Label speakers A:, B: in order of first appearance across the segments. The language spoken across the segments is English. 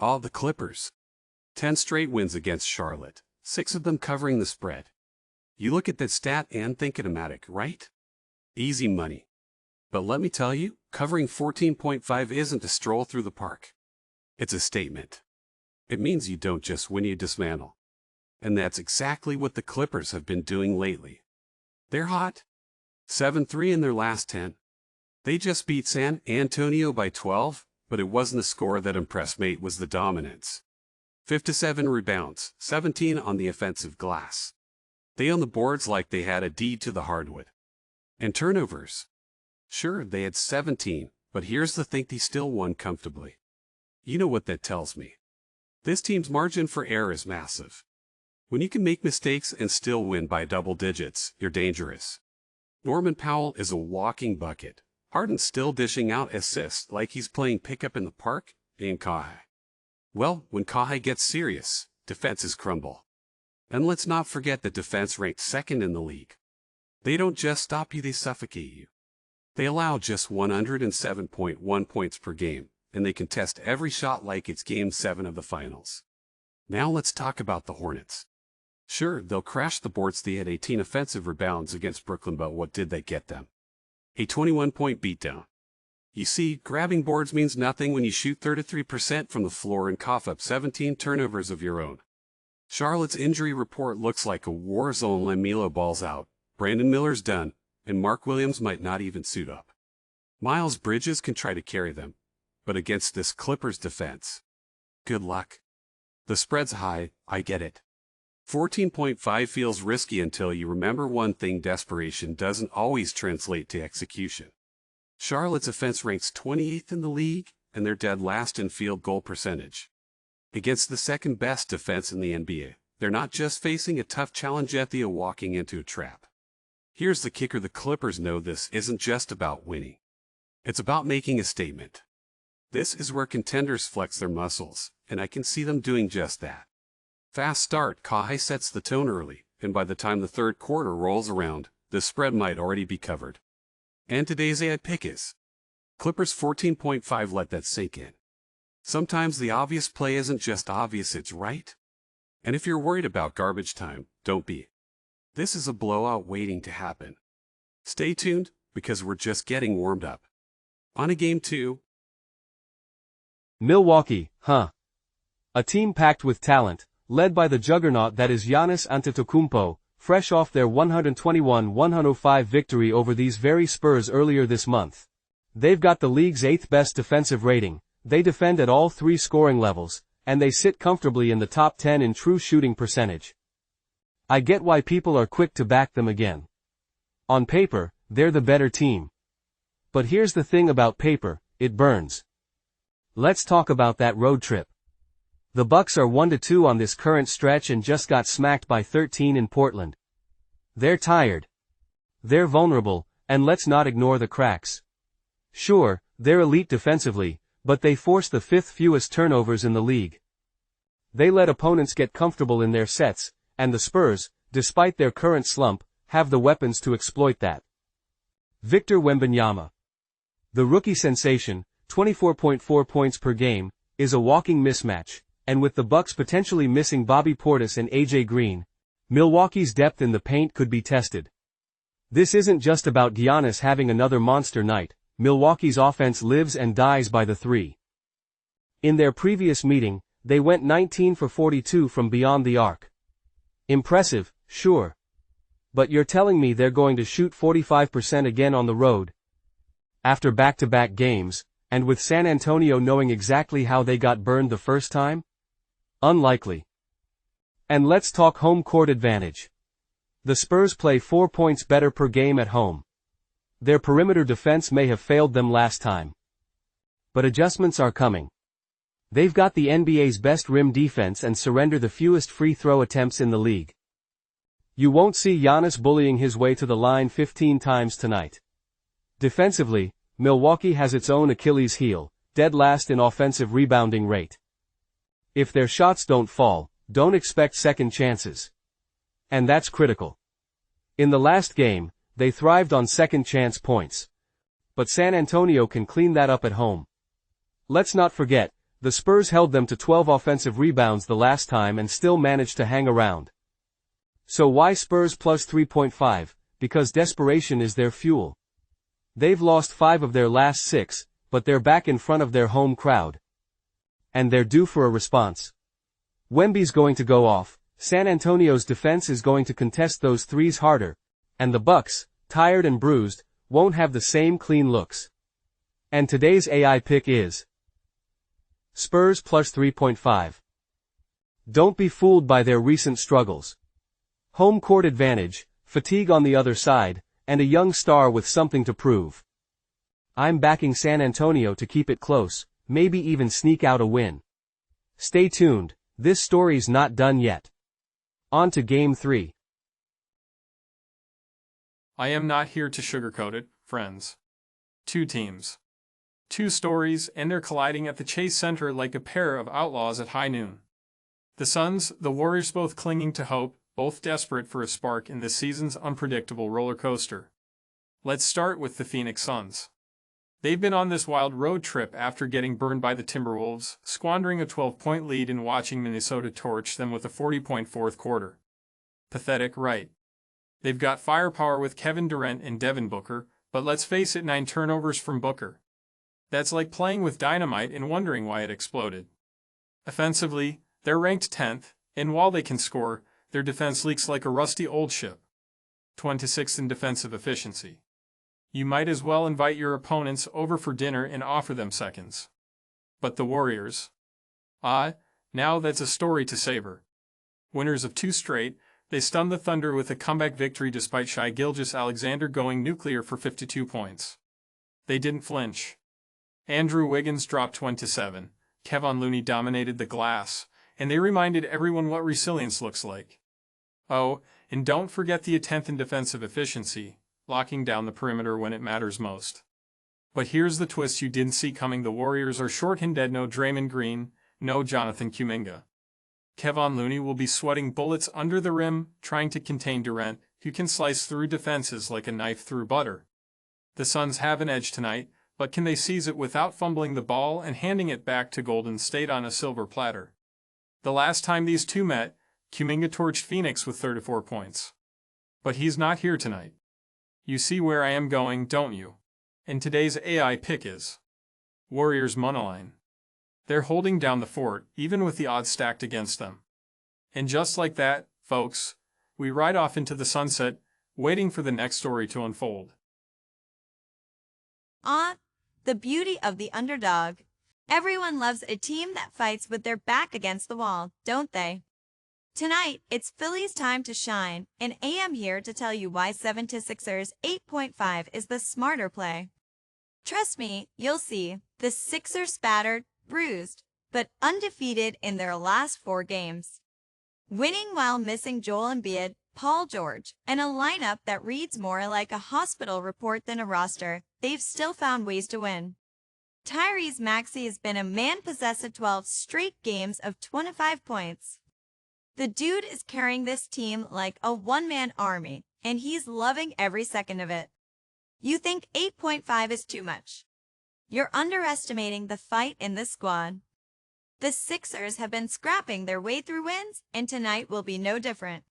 A: All the Clippers. 10 straight wins against Charlotte, 6 of them covering the spread. You look at that stat and think automatic, right? Easy money. But let me tell you, covering 14.5 isn't a stroll through the park. It's a statement. It means you don't just win, you dismantle. And that's exactly what the Clippers have been doing lately. They're hot. 7-3 in their last 10. They just beat San Antonio by 12, but it wasn't the score that impressed me, it was the dominance. 57 rebounds, 17 on the offensive glass. They own the boards like they had a deed to the hardwood. And turnovers. Sure, they had 17, but here's the thing, they still won comfortably. You know what that tells me? This team's margin for error is massive. When you can make mistakes and still win by double digits, you're dangerous. Norman Powell is a walking bucket. Harden's still dishing out assists like he's playing pickup in the park, and Kawhi. Well, when Kawhi gets serious, defenses crumble. And let's not forget that defense ranked second in the league. They don't just stop you, they suffocate you. They allow just 107.1 points per game, and they contest every shot like it's Game 7 of the finals. Now let's talk about the Hornets. Sure, they'll crash the boards. They had 18 offensive rebounds against Brooklyn, but what did they get them? A 21-point beatdown. You see, grabbing boards means nothing when you shoot 33% from the floor and cough up 17 turnovers of your own. Charlotte's injury report looks like a war zone. Lamelo Ball's out, Brandon Miller's done, and Mark Williams might not even suit up. Miles Bridges can try to carry them, but against this Clippers defense, good luck. The spread's high, I get it. 14.5 feels risky until you remember one thing: desperation doesn't always translate to execution. Charlotte's offense ranks 28th in the league, and they're dead last in field goal percentage. Against the second best defense in the NBA, they're not just facing a tough challenge yet, they're walking into a trap. Here's the kicker: the Clippers know this isn't just about winning. It's about making a statement. This is where contenders flex their muscles, and I can see them doing just that. Fast start. Kawhi sets the tone early, and by the time the third quarter rolls around, the spread might already be covered. And today's AI pick is Clippers 14.5. Let that sink in. Sometimes the obvious play isn't just obvious, it's right. And if you're worried about garbage time, don't be. This is a blowout waiting to happen. Stay tuned, because we're just getting warmed up. On to Game 2.
B: Milwaukee, huh? A team packed with talent, led by the juggernaut that is Giannis Antetokounmpo, fresh off their 121-105 victory over these very Spurs earlier this month. They've got the league's 8th best defensive rating, they defend at all 3 scoring levels, and they sit comfortably in the top 10 in true shooting percentage. I get why people are quick to back them again. On paper, they're the better team. But here's the thing about paper, it burns. Let's talk about that road trip. The Bucks are 1-2 on this current stretch and just got smacked by 13 in Portland. They're tired. They're vulnerable, and let's not ignore the cracks. Sure, they're elite defensively, but they force the 5th fewest turnovers in the league. They let opponents get comfortable in their sets, and the Spurs, despite their current slump, have the weapons to exploit that. Victor Wembanyama, the rookie sensation, 24.4 points per game, is a walking mismatch, and with the Bucks potentially missing Bobby Portis and AJ Green, Milwaukee's depth in the paint could be tested. This isn't just about Giannis having another monster night. Milwaukee's offense lives and dies by the 3. In their previous meeting, they went 19 for 42 from beyond the arc. Impressive, sure. But you're telling me they're going to shoot 45% again on the road? After back-to-back games, and with San Antonio knowing exactly how they got burned the first time? Unlikely. And let's talk home court advantage. The Spurs play 4 points better per game at home. Their perimeter defense may have failed them last time. But adjustments are coming. They've got the NBA's best rim defense and surrender the fewest free throw attempts in the league. You won't see Giannis bullying his way to the line 15 times tonight. Defensively, Milwaukee has its own Achilles heel, dead last in offensive rebounding rate. If their shots don't fall, don't expect second chances. And that's critical. In the last game, they thrived on second chance points. But San Antonio can clean that up at home. Let's not forget, The Spurs held them to 12 offensive rebounds the last time and still managed to hang around. So why Spurs plus 3.5? Because desperation is their fuel. They've lost 5 of their last 6, but they're back in front of their home crowd. And they're due for a response. Wemby's going to go off, San Antonio's defense is going to contest those threes harder, and the Bucks, tired and bruised, won't have the same clean looks. And today's AI pick is Spurs plus 3.5. Don't be fooled by their recent struggles. Home court advantage, fatigue on the other side, and a young star with something to prove. I'm backing San Antonio to keep it close, maybe even sneak out a win. Stay tuned, this story's not done yet. On to Game 3.
C: I am not here to sugarcoat it, friends. 2 teams. 2 stories, and they're colliding at the Chase Center like a pair of outlaws at high noon. The Suns, the Warriors both clinging to hope, both desperate for a spark in this season's unpredictable roller coaster. Let's start with the Phoenix Suns. They've been on this wild road trip after getting burned by the Timberwolves, squandering a 12-point lead and watching Minnesota torch them with a 40-point fourth quarter. Pathetic, right? They've got firepower with Kevin Durant and Devin Booker, but let's face it, 9 turnovers from Booker. That's like playing with dynamite and wondering why it exploded. Offensively, they're ranked 10th, and while they can score, their defense leaks like a rusty old ship. 26th in defensive efficiency. You might as well invite your opponents over for dinner and offer them seconds. But the Warriors? Now that's a story to savor. Winners of 2 straight, they stunned the Thunder with a comeback victory despite Shai Gilgeous-Alexander going nuclear for 52 points. They didn't flinch. Andrew Wiggins dropped 27, Kevon Looney dominated the glass, and they reminded everyone what resilience looks like. Oh, and don't forget the 10th in defensive efficiency, locking down the perimeter when it matters most. But here's the twist you didn't see coming: the Warriors are short-handed. No Draymond Green, no Jonathan Kuminga. Kevon Looney will be sweating bullets under the rim, trying to contain Durant, who can slice through defenses like a knife through butter. The Suns have an edge tonight, but can they seize it without fumbling the ball and handing it back to Golden State on a silver platter? The last time these two met, Kuminga torched Phoenix with 34 points. But he's not here tonight. You see where I am going, don't you? And today's AI pick is Warriors Moneyline. They're holding down the fort, even with the odds stacked against them. And just like that, folks, we ride off into the sunset, waiting for the next story to unfold.
D: The beauty of the underdog. Everyone loves a team that fights with their back against the wall, don't they? Tonight, it's Philly's time to shine, and I am here to tell you why 76ers 8.5 is the smarter play. Trust me, you'll see. The Sixers spattered, bruised, but undefeated in their last 4 games. Winning while missing Joel Embiid, Paul George, and a lineup that reads more like a hospital report than a roster, they've still found ways to win. Tyrese Maxey has been a man-possessed 12 straight games of 25 points. The dude is carrying this team like a one-man army, and he's loving every second of it. You think 8.5 is too much? You're underestimating the fight in this squad. The Sixers have been scrapping their way through wins, and tonight will be no different.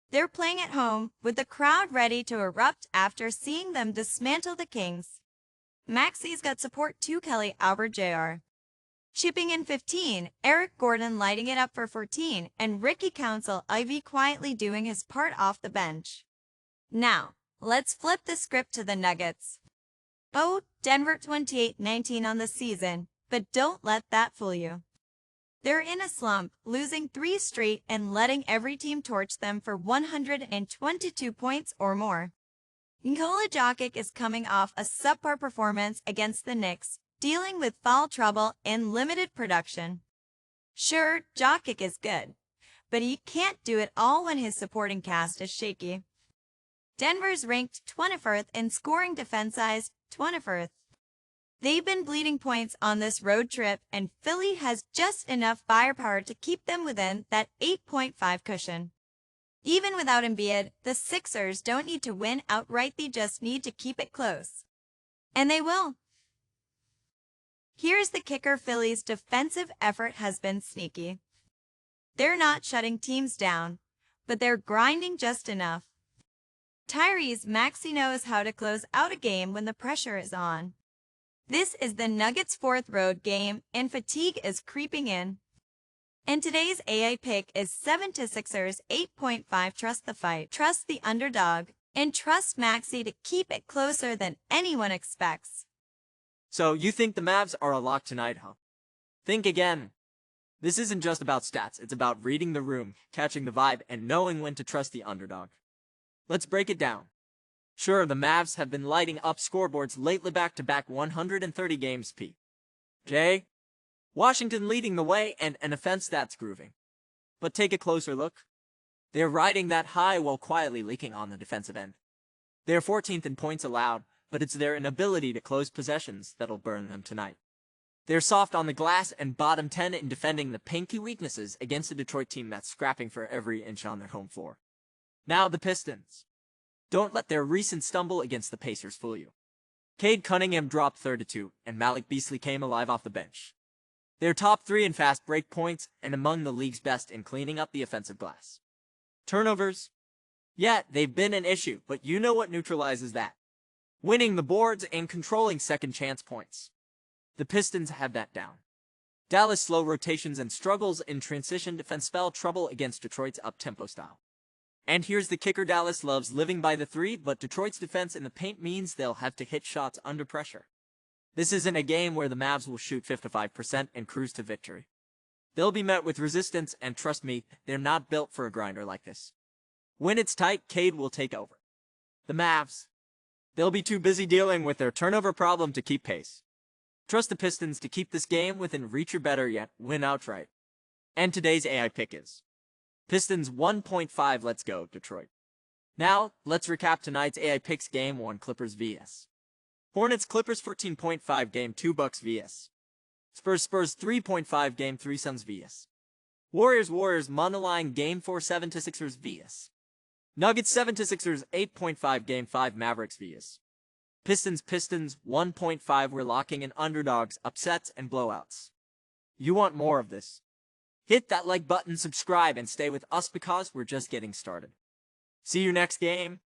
D: They're playing at home, with the crowd ready to erupt after seeing them dismantle the Kings. Maxey's got support too. Kelly Oubre Jr. chipping in 15, Eric Gordon lighting it up for 14, and Ricky Council-Ivy quietly doing his part off the bench. Now, let's flip the script to the Nuggets. Oh, Denver 28-19 on the season, but don't let that fool you. They're in a slump, losing 3 straight and letting every team torch them for 122 points or more. Nikola Jokic is coming off a subpar performance against the Knicks, dealing with foul trouble and limited production. Sure, Jokic is good, but he can't do it all when his supporting cast is shaky. Denver's ranked 21st in scoring defense-sized, 21st. They've been bleeding points on this road trip, and Philly has just enough firepower to keep them within that 8.5 cushion. Even without Embiid, the Sixers don't need to win outright, they just need to keep it close. And they will. Here's the kicker: Philly's defensive effort has been sneaky. They're not shutting teams down, but they're grinding just enough. Tyrese Maxey knows how to close out a game when the pressure is on. This is the Nuggets' fourth road game, and fatigue is creeping in. And today's AI pick is 7 to Sixers 8.5. Trust the fight, trust the underdog, and trust Maxey to keep it closer than anyone expects.
E: So you think the Mavs are a lock tonight, huh? Think again. This isn't just about stats, it's about reading the room, catching the vibe, and knowing when to trust the underdog. Let's break it down. Sure, the Mavs have been lighting up scoreboards lately, back-to-back 130 games peak. Washington leading the way, and an offense that's grooving. But take a closer look. They're riding that high while quietly leaking on the defensive end. They're 14th in points allowed, but it's their inability to close possessions that'll burn them tonight. They're soft on the glass and bottom 10 in defending the pinky weaknesses against a Detroit team that's scrapping for every inch on their home floor. Now the Pistons. Don't let their recent stumble against the Pacers fool you. Cade Cunningham dropped 32, and Malik Beasley came alive off the bench. They're top 3 in fast break points and among the league's best in cleaning up the offensive glass. Turnovers? Yeah, they've been an issue, but you know what neutralizes that? Winning the boards and controlling second chance points. The Pistons have that down. Dallas' slow rotations and struggles in transition defense spell trouble against Detroit's up-tempo style. And here's the kicker: Dallas loves living by the 3, but Detroit's defense in the paint means they'll have to hit shots under pressure. This isn't a game where the Mavs will shoot 55% and cruise to victory. They'll be met with resistance, and trust me, they're not built for a grinder like this. When it's tight, Cade will take over. The Mavs, they'll be too busy dealing with their turnover problem to keep pace. Trust the Pistons to keep this game within reach, or better yet, win outright. And today's AI pick is Pistons 1.5. Let's go, Detroit. Now, let's recap tonight's AI picks. Game 1, Clippers vs. Hornets. Clippers 14.5. Game 2, Bucks vs. Spurs 3.5. Game 3, Suns vs. Warriors. Moneyline. Game 4, 7 to Sixers vs. Nuggets 7 to Sixers 8.5. Game 5, Mavericks vs. Pistons 1.5. We're locking in underdogs, upsets, and blowouts. You want more of this? Hit that like button, subscribe, and stay with us because we're just getting started. See you next game.